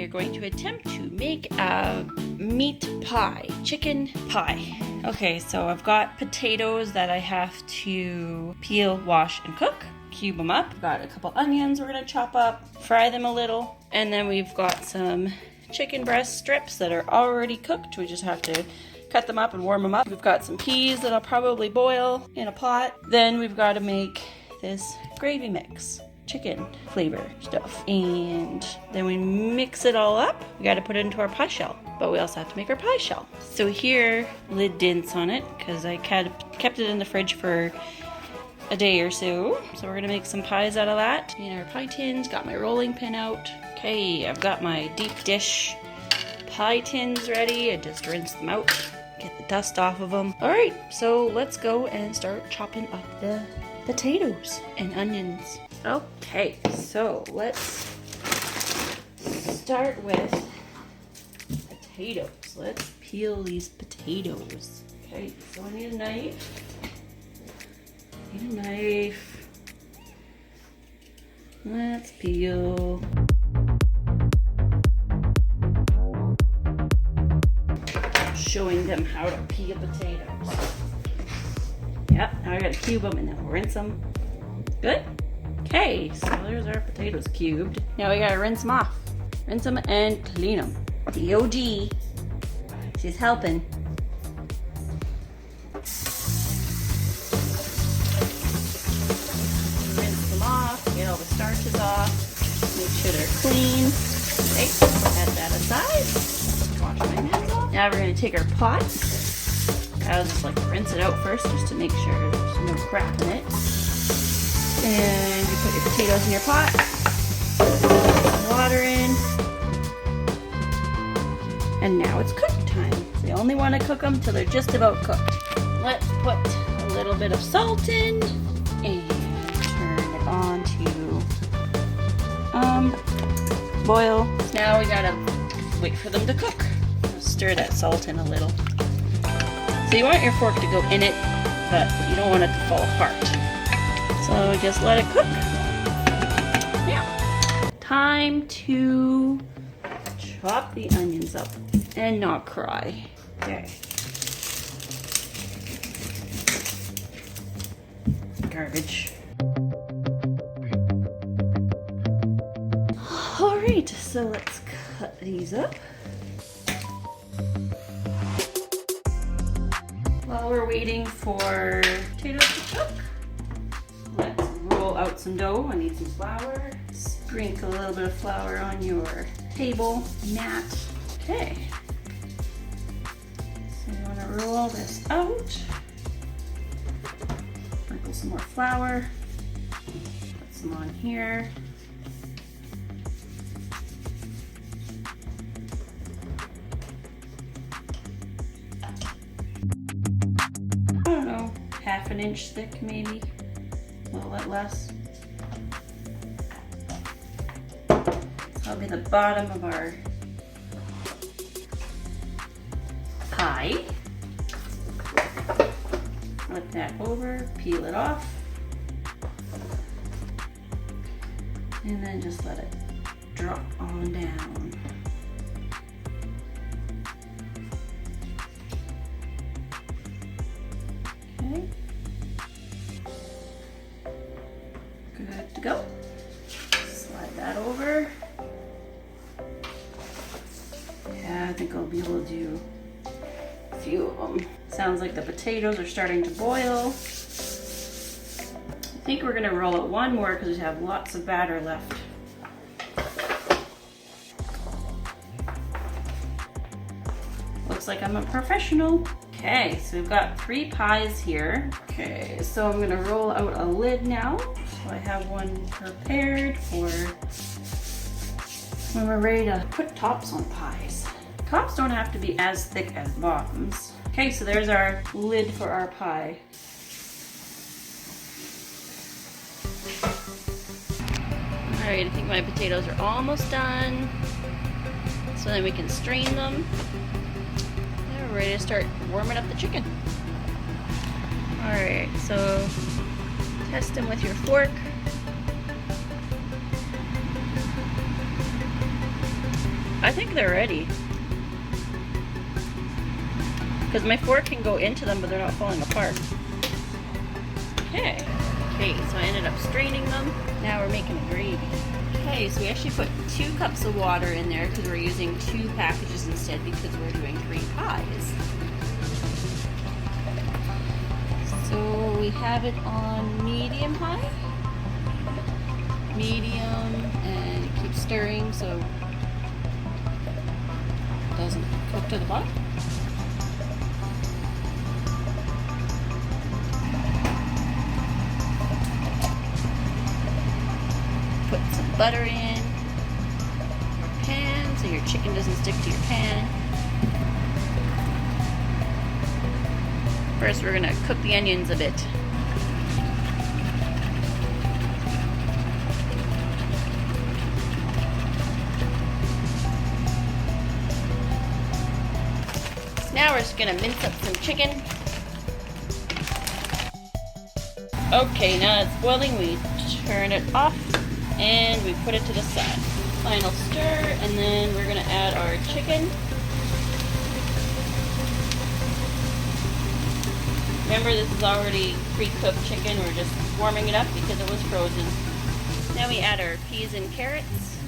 are going to attempt to make a meat pie, chicken pie. Okay, so I've got potatoes that I have to peel, wash, and cook. Cube them up. Got a couple onions we're gonna chop up, fry them a little, and then we've got some chicken breast strips that are already cooked. We just have to cut them up and warm them up. We've got some peas that I'll probably boil in a pot. Then we've got to make this gravy mix, chicken flavor stuff, and then we mix it all up. We got to put it into our pie shell, but we also have to make our pie shell. So here, lid dents on it because I kept it in the fridge for a day or so. So we're gonna make some pies out of that. In our pie tins, got my rolling pin out. Okay, I've got my deep dish pie tins ready. I just rinsed them out, get the dust off of them. All right, so let's go and start chopping up the potatoes and onions. Okay, so let's start with potatoes. Let's peel these potatoes. Okay, so I need a knife. Let's peel. Showing them how to peel potatoes. Yep, now I gotta cube them and then rinse them. Good? Okay, so there's our potatoes cubed. Now we gotta rinse them off. Rinse them and clean them. The OG, she's helping. Get all the starches off, make sure they're clean. Okay, set that aside. Wash my hands off. Now we're going to take our pot. I'll just like rinse it out first just to make sure there's no crap in it. And you put your potatoes in your pot. Put some water in. And now it's cook time. So you only want to cook them till they're just about cooked. Let's put a little bit of salt in and on to boil. Now we gotta wait for them to cook. Stir that salt in a little. So you want your fork to go in it, but you don't want it to fall apart. So just let it cook. Now, time to chop the onions up and not cry. Okay. Garbage. Alright, so let's cut these up. While we're waiting for potatoes to cook, let's roll out some dough. I need some flour. Sprinkle a little bit of flour on your table mat. Okay. So you want to roll this out. Sprinkle some more flour. Put some on here. Half an inch thick, maybe a little bit less. That'll be the bottom of our pie. Flip that over, peel it off, and then just let it drop on down. Okay. Good to go. Slide that over. Yeah, I think I'll be able to do a few of them. Sounds like the potatoes are starting to boil. I think we're going to roll it one more because we have lots of batter left. Looks like I'm a professional. Okay, so we've got 3 pies here. Okay, so I'm gonna roll out a lid now. So I have one prepared for when we're ready to put tops on pies. Tops don't have to be as thick as bottoms. Okay, so there's our lid for our pie. All right, I think my potatoes are almost done. So then we can strain them. We're ready to start warming up the chicken. Alright, so test them with your fork. I think they're ready. Because my fork can go into them, but they're not falling apart. Okay. Okay, so I ended up straining them. Now we're making a gravy. Okay, so we actually put 2 cups of water in there because we're using 2 packages instead because we're doing 3 pies. So we have it on medium high. Medium, and keep stirring so it doesn't cook to the bottom. Put some butter in your pan so your chicken doesn't stick to your pan. First, we're gonna cook the onions a bit. Now we're just gonna mince up some chicken. Okay, now it's boiling. We turn it off and we put it to the side. Final stir, and then we're gonna add our chicken. Remember, this is already pre-cooked chicken. We're just warming it up because it was frozen. Now we add our peas and carrots.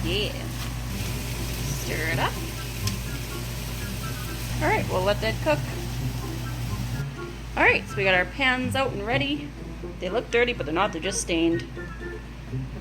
Yeah. Stir it up. Alright, we'll let that cook. Alright, so we got our pans out and ready. They look dirty, but they're not, they're just stained.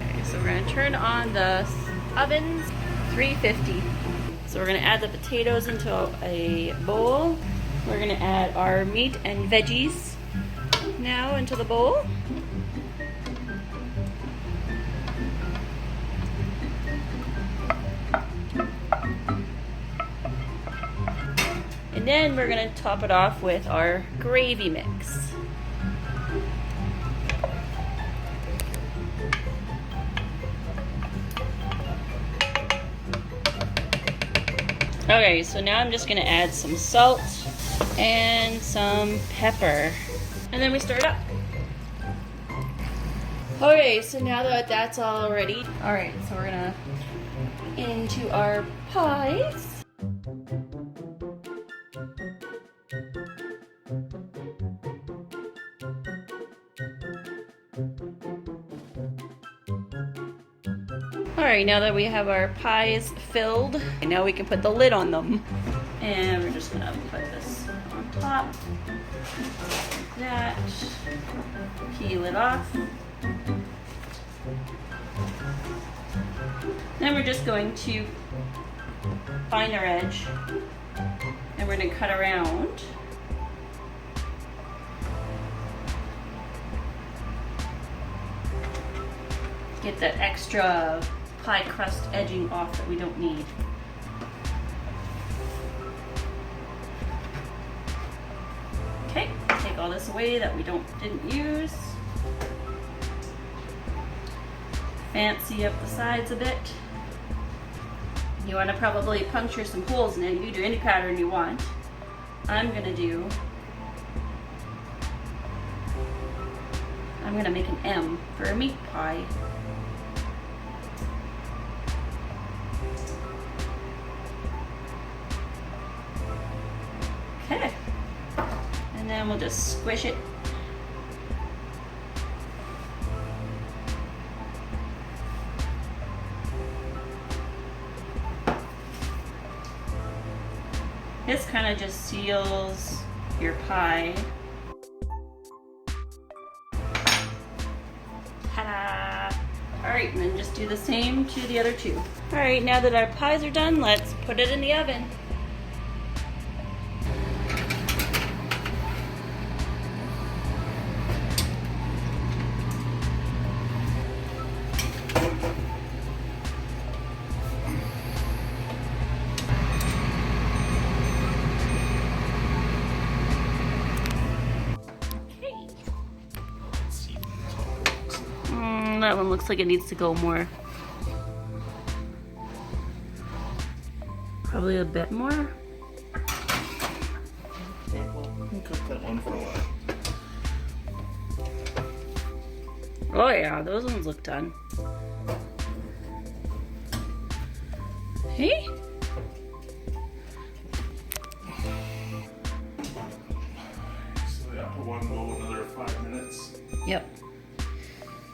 Okay, so we're going to turn on the ovens, 350. So we're going to add the potatoes into a bowl. We're going to add our meat and veggies now into the bowl. And then we're going to top it off with our gravy mix. Okay, so now I'm just going to add some salt and some pepper. And then we stir it up. Okay, so now that that's all ready, alright, so we're going to into our pies. Alright, now that we have our pies filled, now we can put the lid on them. And we're just gonna put this on top, like that, peel it off. Then we're just going to find our edge, and we're gonna cut around. Get that extra pie crust edging off that we don't need. Okay, take all this away that we didn't use. Fancy up the sides a bit. You want to probably puncture some holes in it. You can do any pattern you want. I'm gonna make an M for a meat pie. Okay, and then we'll just squish it. This kind of just seals your pie. Ta-da! Alright, and then just do the same to the other two. Alright, now that our pies are done, let's put it in the oven. That one looks like it needs to go more. Probably a bit more. We'll cook that one for a while. Oh yeah, those ones look done. Hey? So yeah, one go another 5 minutes. Yep.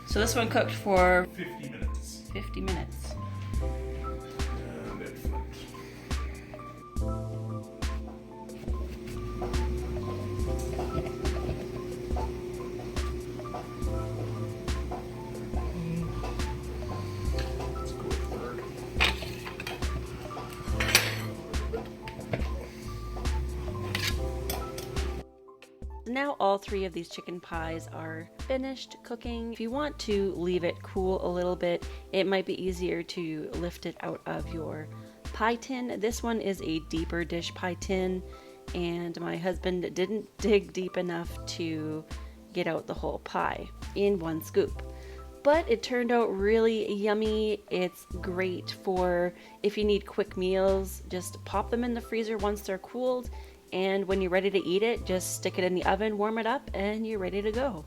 So this one cooked for 50 minutes. 50 minutes. And it flipped. Let's go with third. Now all 3 of these chicken pies are finished cooking. If you want to leave it cool a little bit, it might be easier to lift it out of your pie tin. This one is a deeper dish pie tin, and my husband didn't dig deep enough to get out the whole pie in one scoop. But it turned out really yummy. It's great for if you need quick meals. Just pop them in the freezer once they're cooled, and when you're ready to eat it, just stick it in the oven, warm it up, and you're ready to go.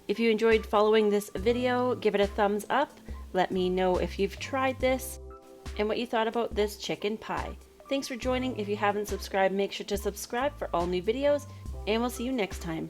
If you enjoyed following this video, give it a thumbs up. Let me know if you've tried this and what you thought about this chicken pie. Thanks for joining. If you haven't subscribed, make sure to subscribe for all new videos, and we'll see you next time.